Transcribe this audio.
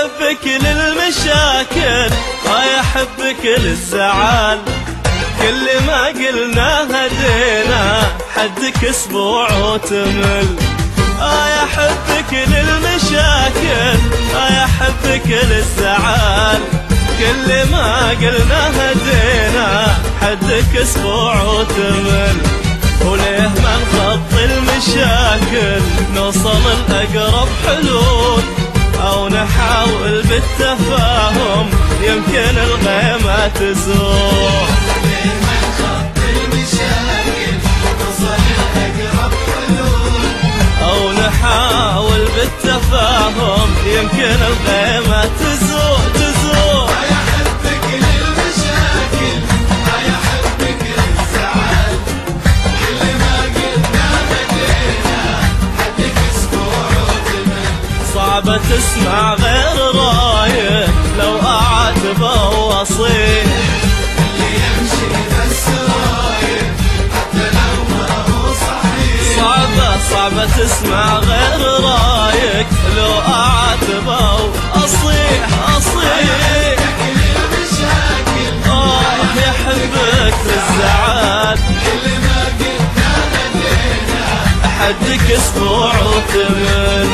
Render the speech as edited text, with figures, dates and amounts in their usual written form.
يحبك للمشاكل يحبك للزعل، كل ما قلنا هدينا حدك اسبوع وتمل. يحبك للمشاكل يحبك للزعل، كل ما قلنا هدينا حدك اسبوع وتمل. وليه ما نخطي المشاكل نوصل لأقرب حلول، أو نحاول بالتفاهم يمكن الغيمة تزول. ليه ما نخطي المشاكل نوصل لأقرب حلول، أو نحاول بالتفاهم يمكن الغيمة تزول تزول. يحبك للمشاكل يحبك للزعل، كل ما قلنا بدينا حدك اسبوع وتمل. صعبة تسمع غير رايك لو أعاتبه وأصيح، اللي يمشي بس رايك حتى لو ما هو صحيح. صعبة تسمع غير رايك لو أعاتبه وأصيح أصيح. يحبك للزعل، كل ما قلنا بدينا حدك اسبوع وتمل.